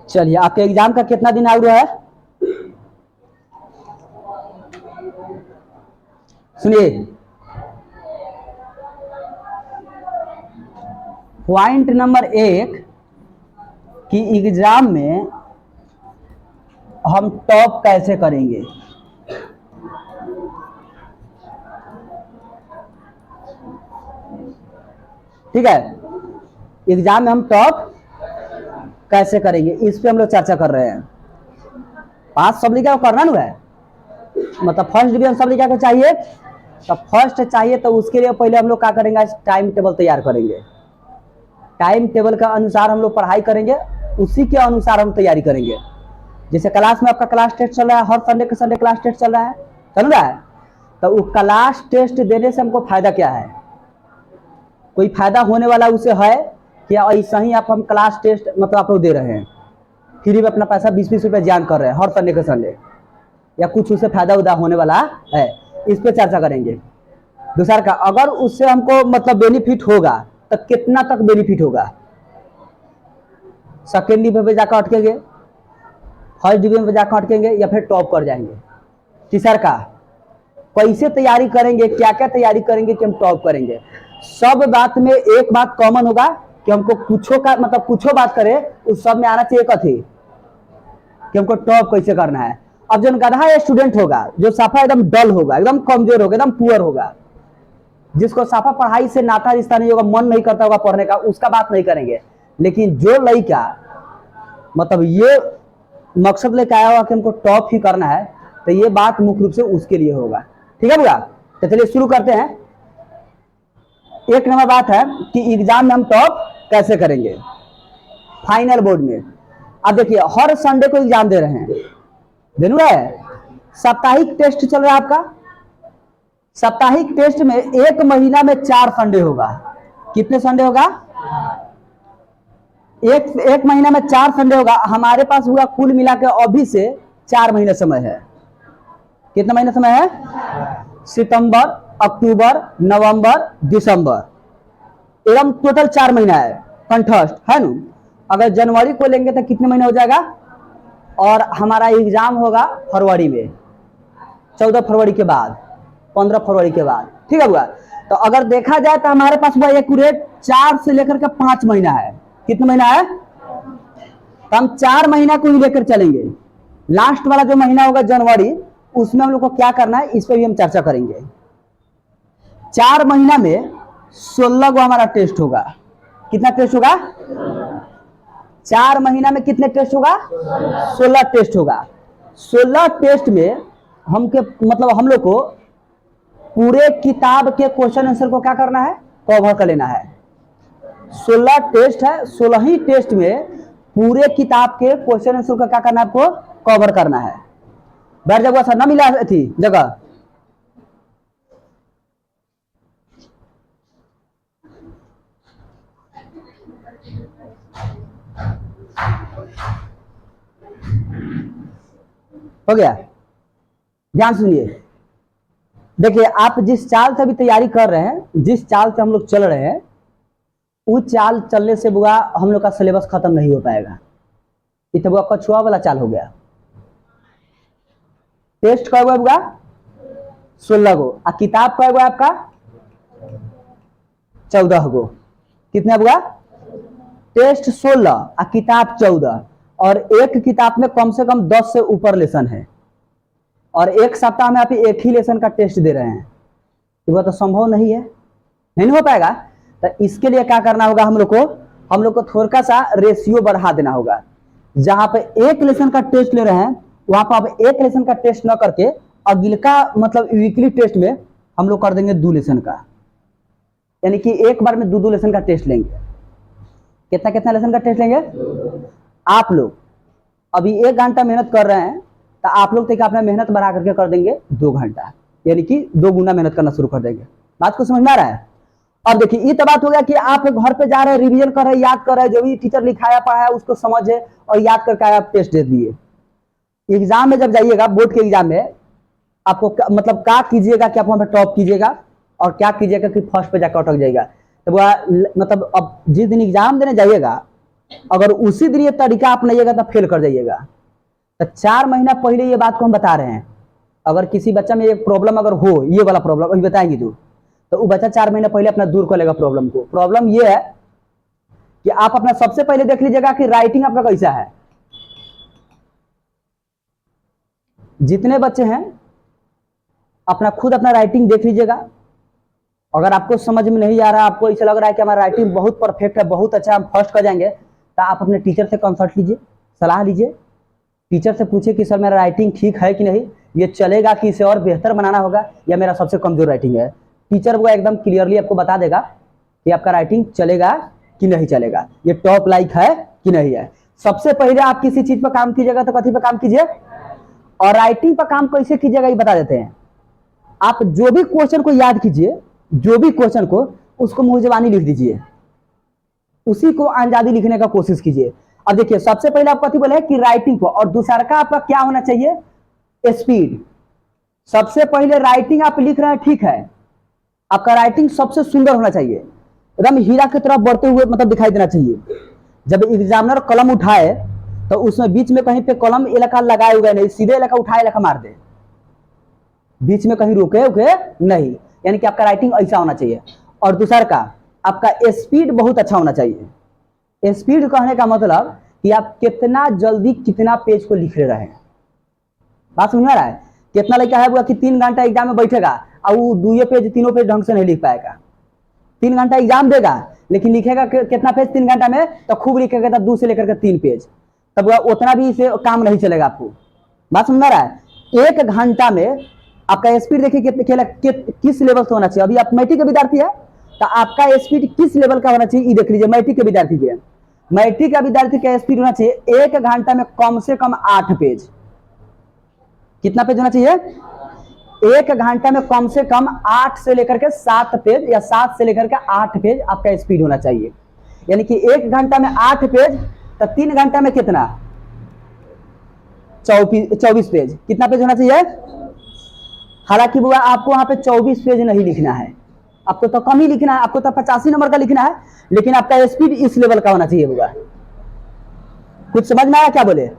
चलिए, आपके एग्जाम का कितना दिन आगे है? सुनिए, पॉइंट नंबर 1 कि एग्जाम में हम टॉप कैसे करेंगे। ठीक है, एग्जाम में हम टॉप कैसे करेंगे इस पे हम लोग चर्चा कर रहे हैं। पास सब लिखा करना ना है, मतलब फर्स्ट डिवीजन सब लिखा को चाहिए, तो फर्स्ट चाहिए तो उसके लिए पहले हम लोग क्या करेंगे, टाइम टेबल तैयार करेंगे। टाइम टेबल का अनुसार हम लोग पढ़ाई करेंगे, उसी के अनुसार हम तैयारी करेंगे। जैसे क्लास में आपका क्लास टेस्ट चल रहा है, हर संडे के संडे क्लास टेस्ट चल रहा है, तो वो क्लास टेस्ट देने से हमको फायदा क्या है? कोई फायदा होने वाला उसे है कि ऐसा ही आप हम क्लास टेस्ट मतलब आप लोग दे रहे हैं, फ्री में अपना पैसा 20-20 रुपये जान कर रहे हैं हर संडे के संडे, या कुछ उससे फायदा उदा होने वाला है, इस पे चर्चा करेंगे। दूसरा का, अगर उससे हमको मतलब बेनिफिट होगा तो कितना तक बेनिफिट होगा, सेकेंड डिवीजन पे जाकर अटकेंगे, फर्स्ट डिवीजन पे जाकर अटकेंगे, या फिर टॉप कर जाएंगे। तीसरा का, कैसे तैयारी करेंगे, क्या क्या तैयारी करेंगे कि हम टॉप करेंगे। सब बात में एक बात कॉमन होगा कि हमको कुछो का मतलब कुछो बात करे उस सब में आना चाहिए कथी कि हमको टॉप कैसे करना है। अब जो गधा स्टूडेंट होगा, जो साफा एकदम डल होगा, एकदम कमजोर होगा, एकदम पुअर होगा, जिसको साफा पढ़ाई से नाता रिश्ता नहीं होगा, मन नहीं करता होगा पढ़ने का, उसका बात नहीं करेंगे। लेकिन जो लड़का मतलब ये मकसद लेकर आया हुआ कि हमको टॉप ही करना है, तो ये बात मुख्य रूप से उसके लिए होगा। ठीक है भैया, तो चलिए शुरू करते हैं। एक नंबर बात है कि एग्जाम में हम टॉप कैसे करेंगे फाइनल बोर्ड में। अब देखिए, हर संडे को एग्जाम दे रहे हैं, दिन है साप्ताहिक टेस्ट चल रहा है आपका। साप्ताहिक टेस्ट में एक महीना में 4 संडे होगा। कितने संडे होगा? एक महीना में 4 संडे होगा। हमारे पास हुआ कुल मिला के अभी से 4 महीने समय है। कितना महीना समय है? सितंबर, अक्टूबर, नवंबर, दिसंबर, एकदम टोटल 4 महीना है कंठस्थ है ना। अगर जनवरी को लेंगे तो कितने महीने हो जाएगा, और हमारा एग्जाम होगा फरवरी में, 14 फरवरी के बाद, 15 फरवरी के बाद। ठीक है हुआ, तो अगर देखा जाए तो हमारे पास हुआ एक्यूरेट 4 से लेकर के 5 महीना है। कितना महीना है? तो हम 4 महीना को ही लेकर चलेंगे। लास्ट वाला जो महीना होगा जनवरी, उसमें हम लोग को क्या करना है इस पर भी हम चर्चा करेंगे। 4 महीना में 16 को हमारा टेस्ट होगा। कितना टेस्ट होगा? 4 महीना में कितने टेस्ट होगा? 16 टेस्ट होगा। 16 टेस्ट में हम लोग को पूरे किताब के क्वेश्चन आंसर को क्या करना है, कवर कर लेना है। 16 टेस्ट है, 16 ही टेस्ट में पूरे किताब के क्वेश्चन आंसर को क्या करना है, आपको कवर करना है। बैठ जगह सर ना मिला थी जगह, हो गया। ध्यान सुनिए, देखिए आप जिस चाल से अभी तैयारी कर रहे हैं, जिस चाल से हम लोग चल रहे हैं, उस चाल चलने से बुआ हम लोग का सिलेबस खत्म नहीं हो पाएगा। ये तो बुआ कछुआ वाला चाल हो गया। टेस्ट का हुआ बुआ 16 गो, और किताब का हुआ आपका 14 गो। कितना बुआ? टेस्ट 16 और किताब 14, और एक किताब में कम से कम 10 से ऊपर लेसन है, और एक सप्ताह में आप एक ही लेसन का टेस्ट दे रहे हैं। वो तो संभव नहीं है, नहीं हो पाएगा। तो इसके लिए क्या करना होगा, हम लोग को थोड़ा सा रेशियो बढ़ा देना होगा। जहां पे एक लेसन का टेस्ट ले रहे हैं, वहां पर अब एक लेसन का टेस्ट न करके अगले का मतलब वीकली टेस्ट में हम लोग कर देंगे 2 लेसन का, यानी कि एक बार में 2 लेसन का टेस्ट लेंगे। कितना कितना लेसन का टेस्ट लेंगे? आप लोग अभी 1 घंटा मेहनत कर रहे हैं, तो आप लोग तक अपना मेहनत बढ़ा करके कर देंगे 2 घंटा, यानी कि 2 गुना मेहनत करना शुरू कर देंगे। बात को समझ में आ रहा है? अब देखिए, ये तो बात हो गया कि आप घर पे जा रहे हैं, रिवीजन कर रहे हैं, याद कर रहे हैं, जो भी टीचर लिखाया पढ़ाया उसको समझे और याद करके आप टेस्ट दे दिए। एग्जाम में जब जाइएगा, बोर्ड के एग्जाम में, आपको मतलब क्या कीजिएगा कि आप वहां पर टॉप कीजिएगा, और क्या कीजिएगा कि फर्स्ट पे जाकर अटक जाएगा। तो वह मतलब अब जिस दिन एग्जाम देने जाइएगा, अगर उसी दिन ये तरीका अपनाइएगा तो फेल कर जाइएगा। तो 4 महीना पहले ये बात को हम बता रहे हैं। अगर किसी बच्चा में एक प्रॉब्लम अगर हो, ये वाला प्रॉब्लम अभी बताएंगे तो वो बच्चा 4 महीना पहले अपना दूर कर लेगा प्रॉब्लम को। प्रॉब्लम ये है कि आप अपना सबसे पहले देख लीजिएगा कि राइटिंग आपका कैसा है। जितने बच्चे हैं अपना खुद अपना राइटिंग देख लीजिएगा। अगर आपको समझ में नहीं आ रहा, आपको ऐसा लग रहा है कि हमारा राइटिंग बहुत परफेक्ट है, बहुत अच्छा, हम फर्स्ट कर जाएंगे, तो आप अपने टीचर से कंसल्ट लीजिए, सलाह लीजिए। टीचर से पूछिए कि सर मेरा राइटिंग ठीक है कि नहीं, ये चलेगा कि इसे और बेहतर बनाना होगा, या मेरा सबसे कमजोर राइटिंग है। टीचर वो एकदम क्लियरली आपको बता देगा कि आपका राइटिंग चलेगा कि नहीं चलेगा, ये टॉप लाइक है कि नहीं है। सबसे पहले आप किसी चीज पर काम कीजिएगा तो कथी पर काम कीजिए, और राइटिंग पर काम कैसे कीजिएगा ये बता देते हैं। आप जो भी क्वेश्चन को याद कीजिए, जो भी क्वेश्चन को, उसको मुंह जबानी लिख दीजिए, उसी को आजादी लिखने का कोशिश कीजिए। अब देखिए सबसे पहले आप कथी बोले कि राइटिंग को, और दूसरा का आपका क्या होना चाहिए, स्पीड। सबसे पहले राइटिंग आप लिख रहे हैं, ठीक है, आपका राइटिंग सबसे सुंदर होना चाहिए, एकदम हीरा की तरफ बढ़ते हुए मतलब दिखाई देना चाहिए। जब एग्जामिनर कलम उठाए तो उसमें बीच में कहीं पे कलम इलाका लगाए हुए नहीं, सीधे इलाका उठाए इलाका मार दे, बीच में कहीं रुके उके नहीं, यानी कि आपका राइटिंग ऐसा होना चाहिए। और दूसरा का आपका स्पीड बहुत अच्छा होना चाहिए। स्पीड कहने का मतलब कि आप कितना जल्दी कितना पेज को लिख रहे हैं। बात समझ में आ रहा है? कितना लड़का है वो कि 3 घंटा एग्जाम में बैठेगा और वो 2 पेज 3 पेज ढंग से नहीं लिख पाएगा। 3 घंटा एग्जाम देगा लेकिन लिखेगा कितना पेज 3 घंटा में, तो खूब लिखेगा 2 से लेकर के 3 पेज, तब वह उतना भी इसे काम नहीं चलेगा आपको। बात समझ में आ रहा है? 1 घंटा में आपका स्पीड देखिए किस लेवल से होना चाहिए। अभी आप मैट्रिक के विद्यार्थी है तो आपका स्पीड किस लेवल का होना चाहिए ये देख लीजिए। मैट्रिक के विद्यार्थी के, मैट्रिक का विद्यार्थी का स्पीड होना चाहिए 1 घंटा में कम से कम 8 पेज। कितना पेज होना चाहिए? 1 घंटा में कम से कम 8 से लेकर के 7 पेज या 7 से लेकर के 8 पेज आपका स्पीड होना चाहिए। यानी कि 1 घंटा में 8 पेज तो 3 घंटा में कितना, 24 पेज। कितना पेज होना चाहिए? हालांकि बुआ आपको वहां पे 24 पेज नहीं लिखना है, आपको तो कम ही लिखना है, आपको तो 85 नंबर का लिखना है, लेकिन आपका स्पीड इस लेवल का होना चाहिए बुआ। कुछ समझ में आया क्या बोले?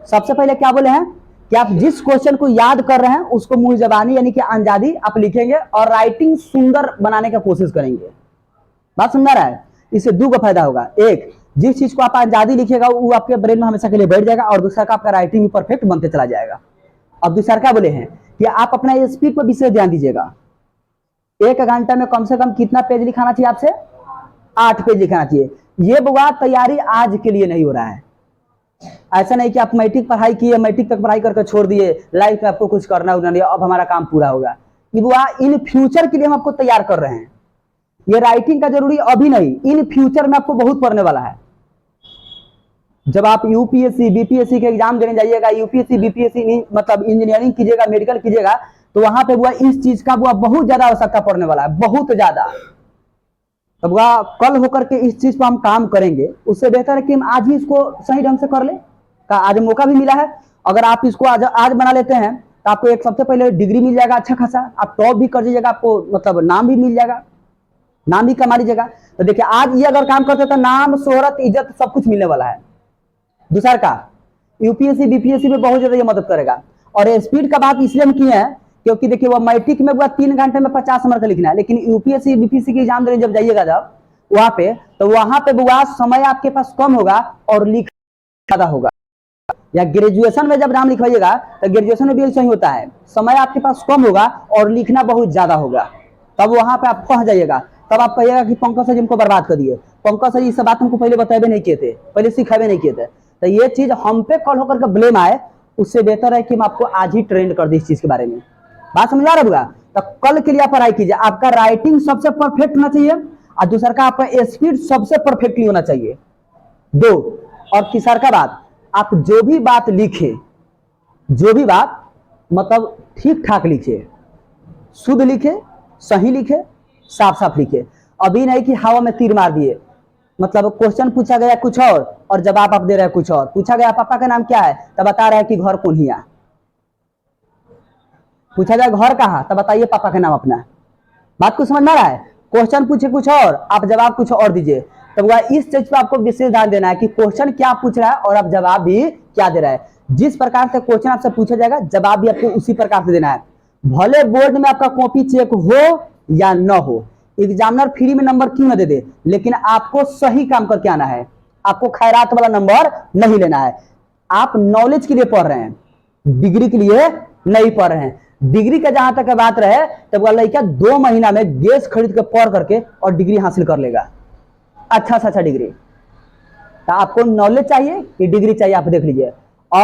सबसे पहले क्या बोले हैं कि आप जिस क्वेश्चन को याद कर रहे हैं उसको मुंह जबानी यानी कि अंजादी आप लिखेंगे और राइटिंग सुंदर बनाने का कोशिश करेंगे। बात समझ रहा है? इससे 2 का फायदा होगा। एक, जिस चीज को आप अंजादी लिखिएगा वो आपके ब्रेन में हमेशा के लिए बैठ जाएगा, और दूसरा का आपका राइटिंग भी परफेक्ट बनते चला जाएगा। अब दूसरा क्या बोले हैं कि आप अपना स्पीड पर विशेष ध्यान दीजिएगा। 1 घंटा में कम से कम कितना पेज लिखाना चाहिए आपसे? 8 पेज लिखाना चाहिए। ये बुआ तैयारी आज के लिए नहीं हो रहा है। ऐसा नहीं कि आप मैट्रिक पढ़ाई किए, मैट्रिक तक पढ़ाई करके छोड़ दिए, लाइफ में आपको कुछ करना नहीं, अब हमारा काम पूरा होगा। ये बुआ इन फ्यूचर के लिए हम आपको तैयार कर रहे हैं। ये राइटिंग का जरूरी अभी नहीं, इन फ्यूचर में आपको बहुत पढ़ने वाला है। जब आप यूपीएससी बीपीएससी के एग्जाम देने जाइएगा, यूपीएससी बीपीएससी मतलब इंजीनियरिंग कीजिएगा, मेडिकल कीजिएगा, तो वहां पे बुआ इस चीज का बुआ बहुत ज्यादा आवश्यकता पड़ने वाला है, बहुत ज्यादा। तो बुआ कल होकर के इस चीज पर हम काम करेंगे, उससे बेहतर है कि हम आज ही इसको सही ढंग से कर ले। का आज मौका भी मिला है, अगर आप इसको आज बना लेते हैं तो आपको एक सबसे पहले डिग्री मिल जाएगा अच्छा खासा, आप टॉप भी कर दीजिएगा, आपको मतलब नाम भी मिल जाएगा, नाम भी कमा लीजिएगा। तो देखिए आज ये अगर काम करते तो नाम शोहरत इज्जत सब कुछ मिलने वाला है। दूसरा का यूपीएससी बीपीएससी में बहुत ज्यादा ये मदद करेगा। और स्पीड का बात इसलिए हम किए हैं क्योंकि देखिए वो मैट्रिक में 3 घंटे में 50 नंबर का लिखना है, लेकिन यूपीएससी बीपीएससी की एग्जाम देने जब जाइएगा जब वहां पे, तो वहां पे बुआ समय आपके पास कम होगा और लिख ज्यादा होगा। या ग्रेजुएशन में जब नाम लिखवाइएगा तो ग्रेजुएशन में भी ऐसा ही होता है, समय आपके पास कम होगा और लिखना बहुत ज्यादा होगा, तब वहां पे आप पहुंच जाइएगा। तब आप कहिएगा कि पंकज सर जी हमको बर्बाद कर दिए, पंकज सर इस बात हमको पहले बताए नहीं किए थे, पहले सिखावे नहीं किए थे। तो ये चीज हम पे कल होकर के ब्लेम आए, उससे बेहतर है कि हम आपको आज ही ट्रेंड कर दे इस चीज के बारे में। बात समझ आ रहा होगा? तो कल के लिए आप पढ़ाई कीजिए, आपका राइटिंग सबसे परफेक्ट होना चाहिए, और दूसरा का आपका स्पीड सबसे परफेक्टली होना चाहिए। 2, और तीसरा का बात, आप जो भी बात लिखे, जो भी बात मतलब ठीक ठाक लिखे, शुद्ध लिखे, सही लिखे, साफ साफ लिखे। अभी नहीं कि हवा में तीर मार दिए, मतलब क्वेश्चन पूछा गया कुछ और जवाब आप दे रहे हैं कुछ और। पूछा गया पापा का नाम क्या है, तब बता रहे हैं कि घर कोन्हिया। पूछा जाए घर कहाँ, तब बताइए पापा का नाम अपना। बात को समझ में आ रहा है? क्वेश्चन पूछे कुछ और, आप जवाब कुछ और दीजिए। तो इस चीज पर आपको विशेष ध्यान देना है कि क्वेश्चन क्या पूछ रहा है और आप जवाब भी क्या दे रहा है। जिस प्रकार से क्वेश्चन आपसे पूछा जाएगा जवाब भी आपको उसी प्रकार से देना है। भले बोर्ड में आपका कॉपी चेक हो या न हो, एग्जामिनर फ्री में नंबर क्यों ना दे दे, लेकिन आपको सही काम करके आना है। आपको खैरात वाला नंबर नहीं लेना है। आप नॉलेज के लिए पढ़ रहे हैं, डिग्री के लिए नहीं पढ़ रहे हैं। डिग्री का जहां तक बात रहे तब लड़का 2 महीना में गैस खरीद के पढ़ करके और डिग्री हासिल कर लेगा, अच्छा से अच्छा डिग्री। तो आपको नॉलेज चाहिए कि डिग्री चाहिए, आप देख लीजिए।